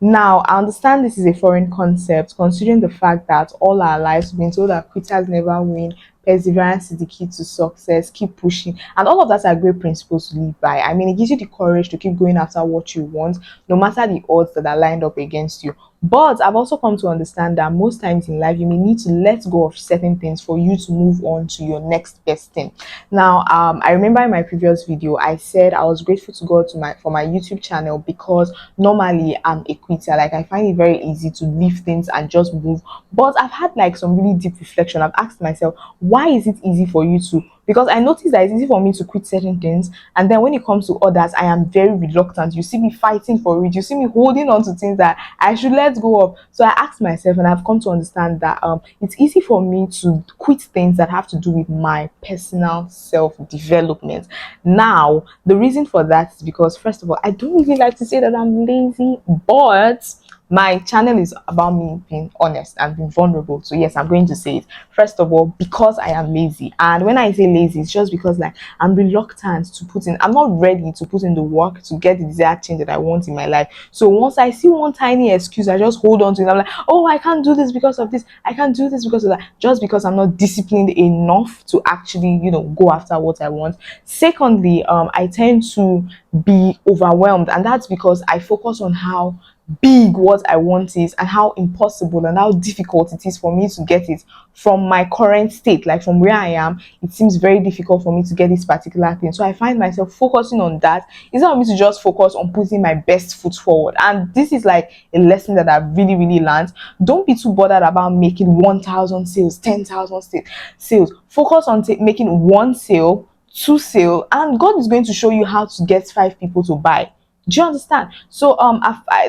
Now, I understand this is a foreign concept, considering the fact that all our lives we've been told that quitters never win, perseverance is the key to success, keep pushing, and all of that are great principles to live by. I mean, it gives you the courage to keep going after what you want, no matter the odds that are lined up against you. But I've also come to understand that most times in life, you may need to let go of certain things for you to move on to your next best thing. Now, I remember in my previous video, I said I was grateful to God for my YouTube channel because normally I'm a quitter. Like I find it very easy to leave things and just move. But I've had like some really deep reflection. I've asked myself, why is it easy for you to? Because I noticed that it's easy for me to quit certain things, and then when it comes to others, I am very reluctant. You see me fighting for it. You see me holding on to things that I should let go of. So I asked myself, and I've come to understand that it's easy for me to quit things that have to do with my personal self development. Now, the reason for that is because, first of all, I don't really like to say that I'm lazy, but my channel is about me being honest and being vulnerable. So yes, I'm going to say it. First of all, because I am lazy. And when I say lazy, it's just because like I'm reluctant to put in, I'm not ready to put in the work to get the desired change that I want in my life. So once I see one tiny excuse, I just hold on to it. I'm like, oh, I can't do this because of this. I can't do this because of that. Just because I'm not disciplined enough to actually, go after what I want. Secondly, I tend to be overwhelmed, and that's because I focus on how big what I want is and how impossible and how difficult it is for me to get it from my current state. Like from where I am, it seems very difficult for me to get this particular thing. So I find myself focusing on that instead of me to just focus on putting my best foot forward. And this is like a lesson that I've really, really learned. Don't be too bothered about making 1,000 sales, 10,000 sales. Focus on making one sale, two sale, and God is going to show you how to get 5 people to buy. Do you understand? So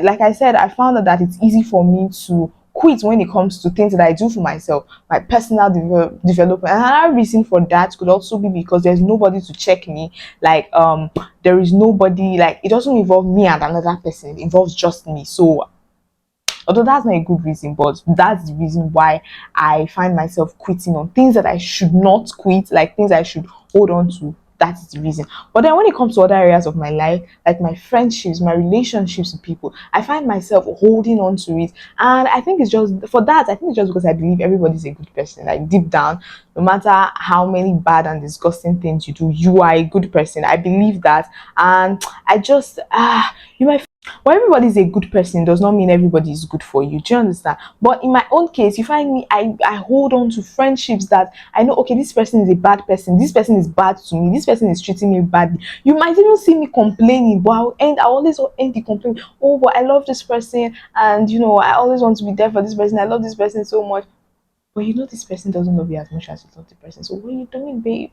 like I said, I found out that it's easy for me to quit when it comes to things that I do for myself, my personal development. And another reason for that could also be because there's nobody to check me. Like there is nobody, like it doesn't involve me and another person, it involves just me. So although that's not a good reason, but that's the reason why I find myself quitting on things that I should not quit, like things I should hold on to. That is the reason. But then when it comes to other areas of my life, like my friendships, my relationships with people, I find myself holding on to it. And I think it's just for that, I think it's just because I believe everybody's a good person. Like deep down, no matter how many bad and disgusting things you do, you are a good person. I believe that. And I just you might, but everybody's a good person does not mean everybody is good for you. Do you understand? But in my own case, you find me, I hold on to friendships that I know, okay, this person is a bad person. This person is bad to me. This person is treating me badly. You might even see me complaining, but I always end the complaint. Oh, but I love this person, and I always want to be there for this person. I love this person so much. But this person doesn't love you as much as you love the person. So what are you doing, babe?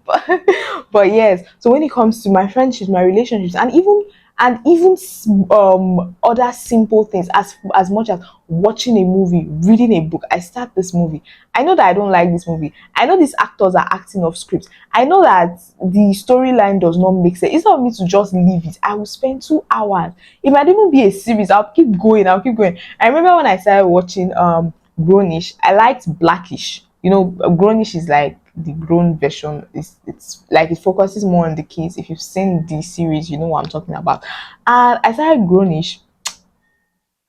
But yes, so when it comes to my friendships, my relationships, and even other simple things, as much as watching a movie, reading a book. I start this movie, I know that I don't like this movie, I know these actors are acting off script, I know that the storyline does not make sense. Instead of me to just leave it, I will spend 2 hours. It might even be a series, I'll keep going. I remember when I started watching Grownish, I liked Blackish. Grownish is like the grown version. It's like it focuses more on the kids. If you've seen the series, you know what I'm talking about. And I started Grownish.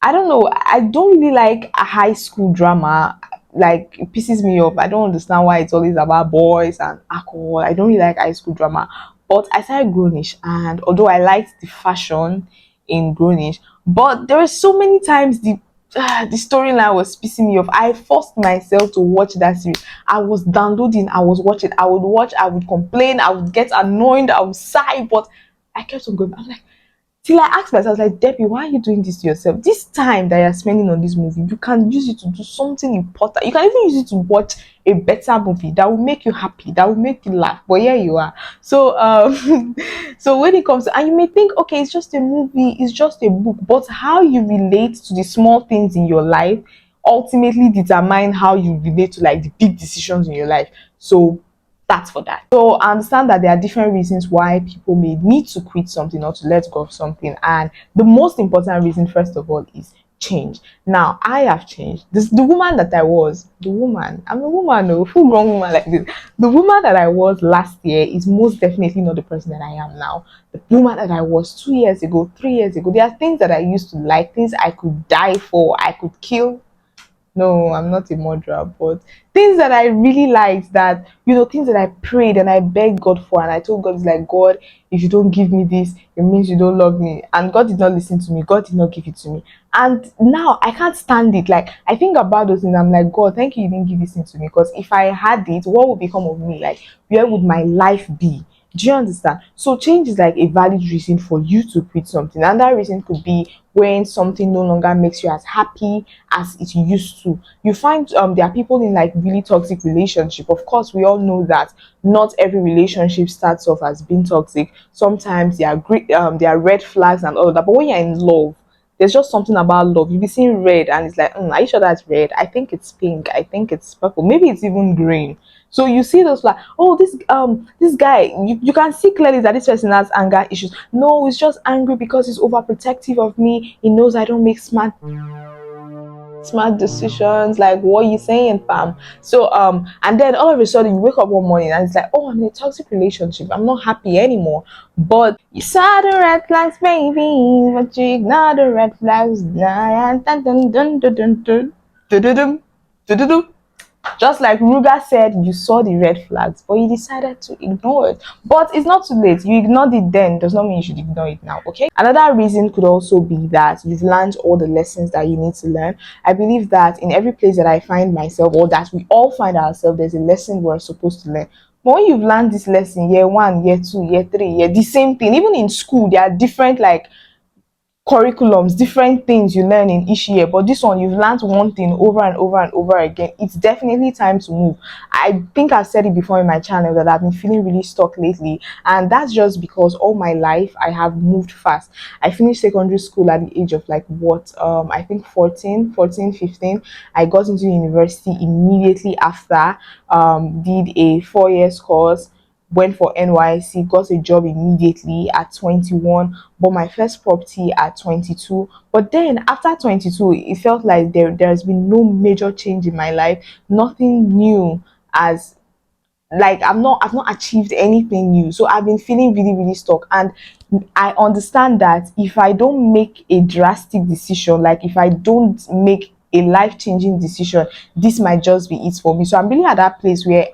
I don't know. I don't really like a high school drama. Like it pisses me off. I don't understand why it's always about boys and alcohol. I don't really like high school drama. But I started Grownish, and although I liked the fashion in Grownish, but there were so many times the storyline was pissing me off. I forced myself to watch that series. I was downloading, I was watching, I would watch, I would complain, I would get annoyed, I would sigh, but I kept on going. I'm like, till I asked myself, I was like, Debbie, why are you doing this to yourself? This time that you're spending on this movie, you can use it to do something important. You can even use it to watch a better movie that will make you happy, that will make you laugh. But here you are. So so when it comes to, and you may think, okay, it's just a movie, it's just a book, but how you relate to the small things in your life ultimately determine how you relate to like the big decisions in your life. So that's for that. So I understand that there are different reasons why people may need to quit something or to let go of something. And the most important reason, first of all, is change. Now I have changed. This the woman that I was, the woman, I'm a woman, no full grown woman like this. The woman that I was last year is most definitely not the person that I am now. The woman that I was 2 years ago, 3 years ago, there are things that I used to like, things I could die for, I could kill. No, I'm not a murderer, but things that I really liked, that things that I prayed and I begged God for, and I told God, it's like, God, if you don't give me this, it means you don't love me. And God did not listen to me, God did not give it to me. And now I can't stand it. Like, I think about those things, I'm like, God, thank you, you didn't give this thing to me. Because if I had it, what would become of me? Like, where would my life be? Do you understand? So change is like a valid reason for you to quit something. And that reason could be when something no longer makes you as happy as it used to. You find there are people in like really toxic relationship. Of course, we all know that not every relationship starts off as being toxic. Sometimes there are red flags and all that. But when you're in love, there's just something about love. You'll be seeing red and it's like, are you sure that's red? I think it's pink. I think it's purple. Maybe it's even green. So you see those like, oh, this guy, you can see clearly that this person has anger issues. No, he's just angry because he's overprotective of me. He knows I don't make smart decisions. Like, what you saying, fam? So and then all of a sudden you wake up one morning and it's like, oh, I'm in a toxic relationship, I'm not happy anymore. But you saw the red flags, baby, but you ignore the red flags. Dun, dun, dun, dun, dun, dun, dun, dun, dun, dun, dun, dun, dun. Just like Ruga said, you saw the red flags, but you decided to ignore it. But it's not too late. You ignored it then, does not mean you should ignore it now, okay? Another reason could also be that you've learned all the lessons that you need to learn. I believe that in every place that I find myself, or that we all find ourselves, there's a lesson we're supposed to learn. But when you've learned this lesson, year one, year two, year three, the same thing, even in school, there are different like curriculums, different things you learn in each year, but this one you've learned one thing over and over and over again. It's definitely time to move. I think I've said it before in my channel that I've been feeling really stuck lately, and that's just because all my life I have moved fast. I finished secondary school at the age of like what, I think 14, 15. I got into university immediately after, did a 4 years course, went for NYC, got a job immediately at 21, bought my first property at 22. But then after 22, it felt like there's been no major change in my life, nothing new, as like I've not achieved anything new. So I've been feeling really, really stuck. And I understand that if I don't make a drastic decision, like if I don't make a life-changing decision, this might just be it for me. So I'm really at that place where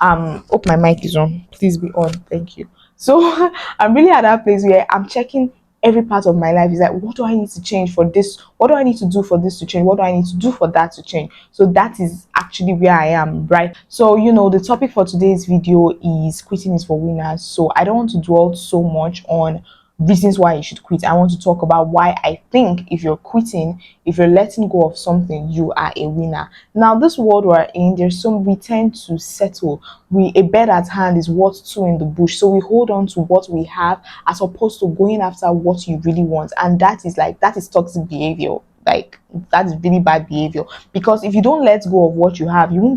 hope my mic is on, please be on, thank you. So I'm really at that place where I'm checking every part of my life. Is like, what do I need to change for this? What do I need to do for this to change? What do I need to do for that to change? So that is actually where I am, right? So the topic for today's video is quitting is for winners. So I don't want to dwell so much on reasons why you should quit. I want to talk about why I think if you're quitting, if you're letting go of something, you are a winner. Now, this world we're in, we tend to settle. A bed at hand is worth two in the bush. So we hold on to what we have as opposed to going after what you really want. And that is toxic behavior. Like, that is really bad behavior, because if you don't let go of what you have, you won't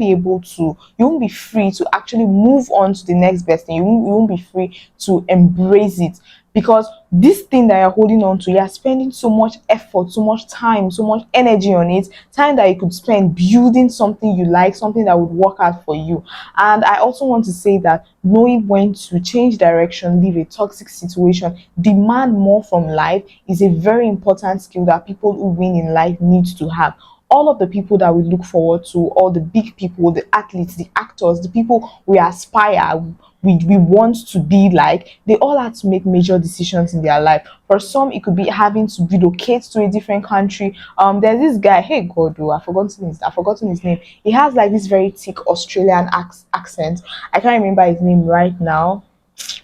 be free to actually move on to the next best thing. You won't be free to embrace it, because this thing that you're holding on to, you're spending so much effort, so much time, so much energy on it, time that you could spend building something you like, something that would work out for you. And I also want to say that knowing when to change direction, leave a toxic situation, demand more from life is a very important skill that people who win in life need to have. All of the people that we look forward to, all the big people, the athletes, the actors, the people we aspire, we want to be like, they all had to make major decisions in their life. For some, it could be having to relocate to a different country. There's this guy, hey God, oh, I've forgotten his name. He has like this very thick Australian accent. I can't remember his name right now. It's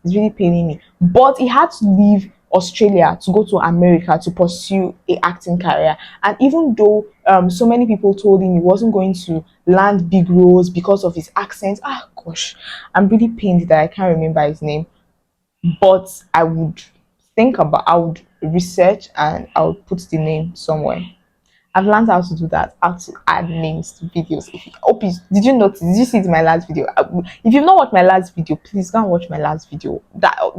really paining me. But he had to leave Australia to go to America to pursue a acting career. And even though so many people told him he wasn't going to land big roles because of his accent, gosh, I'm really pained that I can't remember his name. But I would research and I would put the name somewhere. I've learned how to do that, how to add names to videos. Did you notice? Did you see it in my last video? If you've not watched my last video, please go and watch my last video.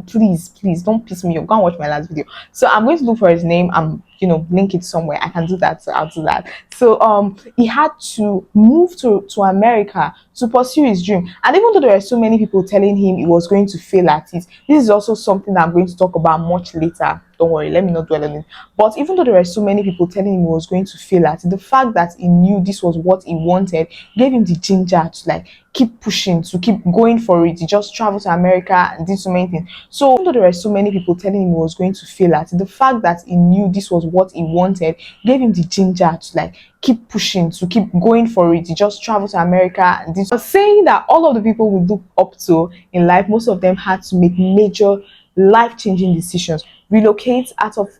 Please don't piss me off. Go and watch my last video. So I'm going to look for his name. I'm link it somewhere. I can do that, so I'll do that. So he had to move to America to pursue his dream. And even though there were so many people telling him he was going to fail at it, this is also something that I'm going to talk about much later. Don't worry, let me not dwell on it. But even though there were so many people telling him he was going to fail at it, the fact that he knew this was what he wanted gave him the ginger to like keep pushing, to keep going for it. He just traveled to America and did so many things. So even though there were so many people telling him he was going to fail at it, the fact that he knew this was what he wanted gave him the ginger to like keep pushing, to keep going for it. He just traveled to America and did. Saying that all of the people we look up to in life, most of them had to make major life-changing decisions, relocate out of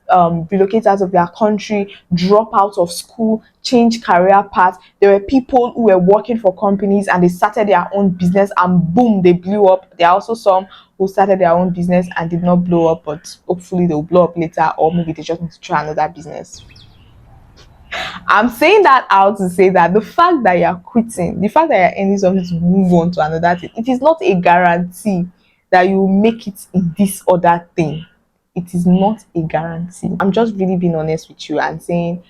their country, drop out of school, change career paths. There were people who were working for companies and they started their own business and boom, they blew up. There are also some who started their own business and did not blow up, but hopefully they'll blow up later, or maybe they just need to try another business. I'm saying that out to say that the fact that you're quitting, the fact that you're ending something to move on to another thing, it is not a guarantee that you will make it in this other thing. It is not a guarantee. I'm just really being honest with you and saying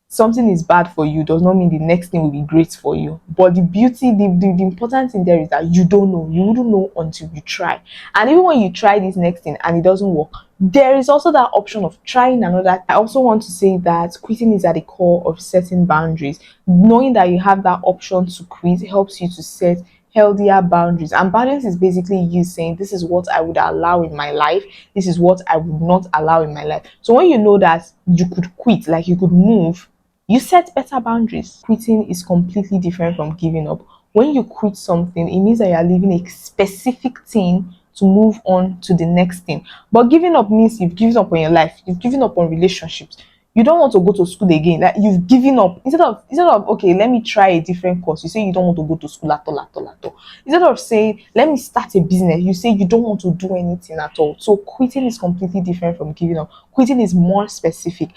something is bad for you does not mean the next thing will be great for you. But the beauty, the important thing there is that you don't know. You wouldn't know until you try. And even when you try this next thing and it doesn't work, there is also that option of trying another. I also want to say that quitting is at the core of setting boundaries. Knowing that you have that option to quit helps you to set healthier boundaries. And boundaries is basically you saying, this is what I would allow in my life, this is what I would not allow in my life. So when you know that you could quit, like you could move, you set better boundaries. Quitting is completely different from giving up. When you quit something, it means that you are leaving a specific thing to move on to the next thing. But giving up means you've given up on your life, you've given up on relationships. You don't want to go to school again. Like you've given up. Instead of okay, let me try a different course. You say you don't want to go to school at all, at all, at all. Instead of saying, let me start a business, you say you don't want to do anything at all. So quitting is completely different from giving up. Quitting is more specific.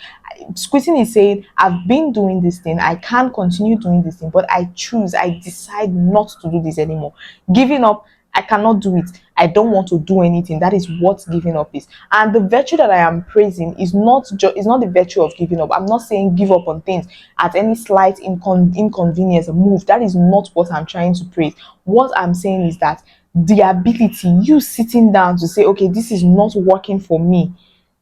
Quitting is saying, I've been doing this thing, I can't continue doing this thing, but I decide not to do this anymore. Giving up, I cannot do it. I don't want to do anything. That is what giving up is. And the virtue that I am praising is not the virtue of giving up. I'm not saying give up on things at any slight inconvenience, move. That is not what I'm trying to praise. What I'm saying is that the ability, you sitting down to say, okay, this is not working for me,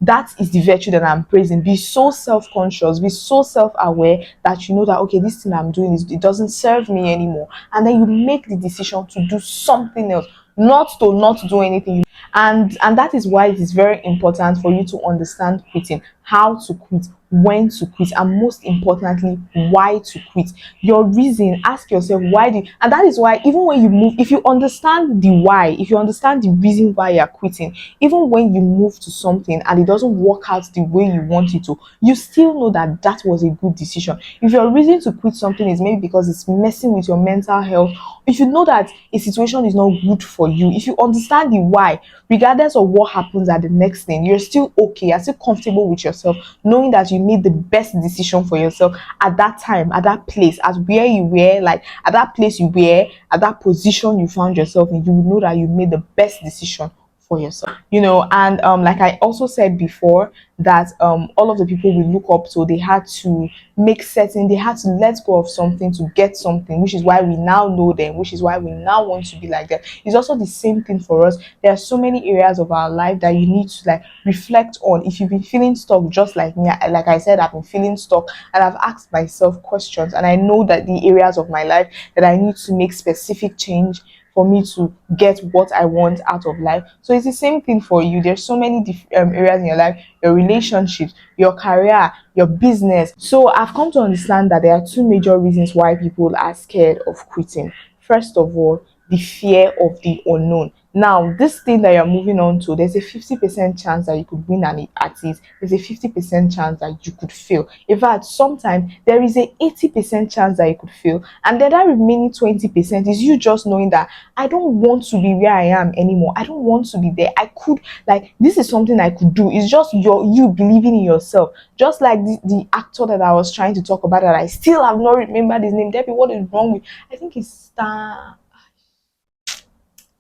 that is the virtue that I'm praising. Be so self-conscious, be so self-aware that you know that okay, this thing I'm doing it doesn't serve me anymore. And then you make the decision to do something else, not do anything. And that is why it is very important for you to understand quitting, how to quit, when to quit, and most importantly, why to quit. Your reason, ask yourself why did, and that is why even when you move, if you understand the why, if you understand the reason why you're quitting, even when you move to something and it doesn't work out the way you want it to, you still know that that was a good decision. If your reason to quit something is maybe because it's messing with your mental health, if you know that a situation is not good for you, if you understand the why, regardless of what happens at the next thing, you're still okay, you're still comfortable with yourself, knowing that you made the best decision for yourself at that time, at that place, at where you were, like at that place you were, at that position you found yourself in, you will know that you made the best decision for yourself. And like I also said before, that all of the people we look up to, they had to let go of something to get something, which is why we now know them, which is why we now want to be like them. It's also the same thing for us. There are so many areas of our life that you need to like reflect on. If you've been feeling stuck just like me, like I said, I've been feeling stuck and I've asked myself questions, and I know that the areas of my life that I need to make specific change for me to get what I want out of life. So it's the same thing for you. There's so many areas in your life, your relationships, your career, your business. So I've come to understand that there are two major reasons why people are scared of quitting. First of all, the fear of the unknown. Now, this thing that you're moving on to, there's a 50% chance that you could win at it. There's a 50% chance that you could fail. In fact, sometimes there is a 80% chance that you could fail. And then that remaining 20% is you just knowing that I don't want to be where I am anymore. I don't want to be there. I could, like, this is something I could do. It's just you believing in yourself. Just like the actor that I was trying to talk about that I still have not remembered his name. Debbie, what is wrong with, I think it's Star.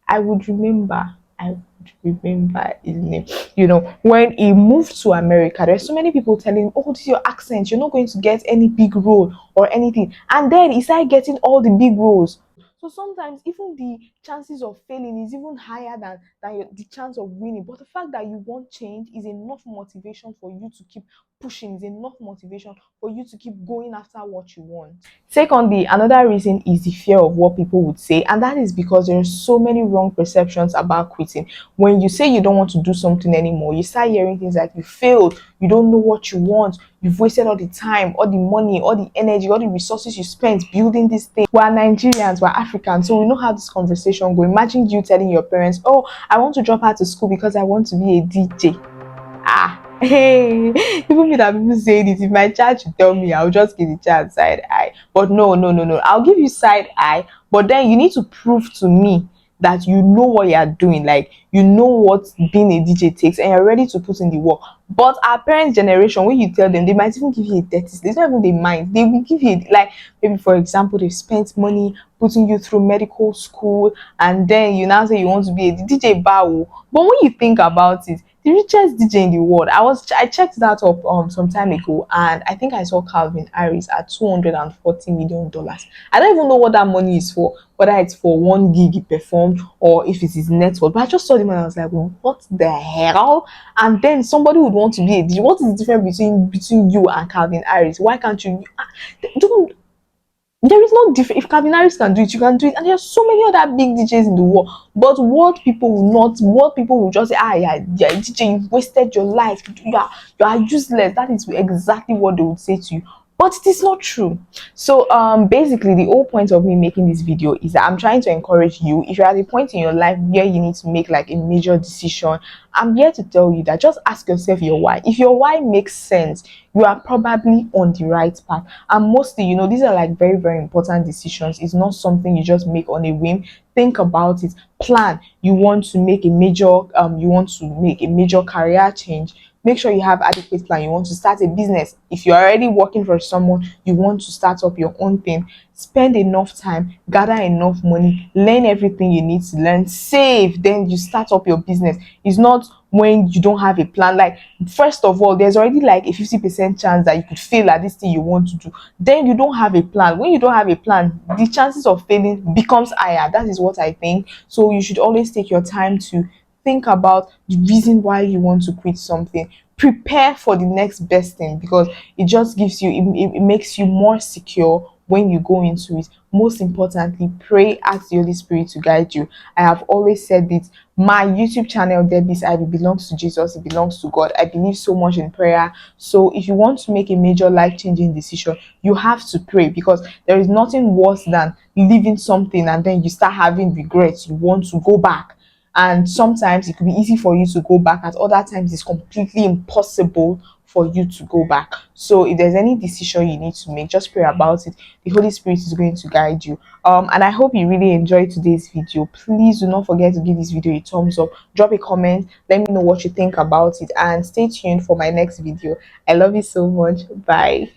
I would remember. I remember his name. You know, when he moved to America, there's so many people telling him, "Oh, this is your accent. You're not going to get any big role or anything." And then he started getting all the big roles. So sometimes even the chances of failing is even higher than the chance of winning. But the fact that you want change is enough motivation for you to keep pushing, is enough motivation for you to keep going after what you want. Secondly, another reason is the fear of what people would say, and that is because there are so many wrong perceptions about quitting. When you say you don't want to do something anymore, you start hearing things like you failed, you don't know what you want, you've wasted all the time, all the money, all the energy, all the resources you spent building this thing. We're Nigerians, we're Africans, so we know how this conversation go. Imagine you telling your parents, "Oh, I want to drop out of school because I want to be a DJ." Ah, hey, even me that people saying it, if my child should tell me, I'll just give the child side eye. But no, no, no, no. I'll give you side eye, but then you need to prove to me that you know what you're doing, like you know what being a DJ takes, and you're ready to put in the work. But our parents' generation, when you tell them, they might even give you a dirty. They don't even they mind. They will give you like maybe for example, they've spent money putting you through medical school, and then you now say you want to be a DJ bow. But when you think about it, the richest DJ in the world. I checked that up some time ago, and I think I saw Calvin Harris at $240 million. I don't even know what that money is for, whether it's for one gig he performed or if it is net worth. But I just saw him and I was like, well, what the hell? And then somebody would want to be a DJ. What is the difference between you and Calvin Harris? Why can't you? Don't there is no difference. If Calvin Harris can do it, you can do it. And there are so many other big DJs in the world. But what people will just say, yeah, yeah, DJ, you've wasted your life. You are useless. That is exactly what they would say to you. But it is not true. So basically the whole point of me making this video is that I'm trying to encourage you. If you're at a point in your life where you need to make like a major decision, I'm here to tell you that just ask yourself your why. If your why makes sense, you are probably on the right path. And mostly, these are like very, very important decisions. It's not something you just make on a whim. Think about it, plan. You want to make a major career change. Make sure you have adequate plan. You want to start a business. If you're already working for someone, you want to start up your own thing. Spend enough time, gather enough money, learn everything you need to learn, save, then you start up your business. It's not when you don't have a plan. Like, first of all, there's already like a 50% chance that you could fail at this thing you want to do. Then you don't have a plan. When you don't have a plan, the chances of failing becomes higher. That is what I think. So you should always take your time to think about the reason why you want to quit something. Prepare for the next best thing, because it just gives you it makes you more secure when you go into it. Most importantly, pray, ask the Holy Spirit to guide you. I have always said this. My YouTube channel, Debbie's Ivy, belongs to Jesus, it belongs to God. I believe so much in prayer. So if you want to make a major life-changing decision, you have to pray, because there is nothing worse than leaving something and then you start having regrets. You want to go back, and sometimes it could be easy for you to go back, at other times it's completely impossible for you to go back. So if there's any decision you need to make, just pray about it. The Holy Spirit is going to guide you. And I hope you really enjoyed today's video. Please do not forget to give this video a thumbs up, drop a comment, let me know what you think about it, and stay tuned for my next video. I love you so much. Bye.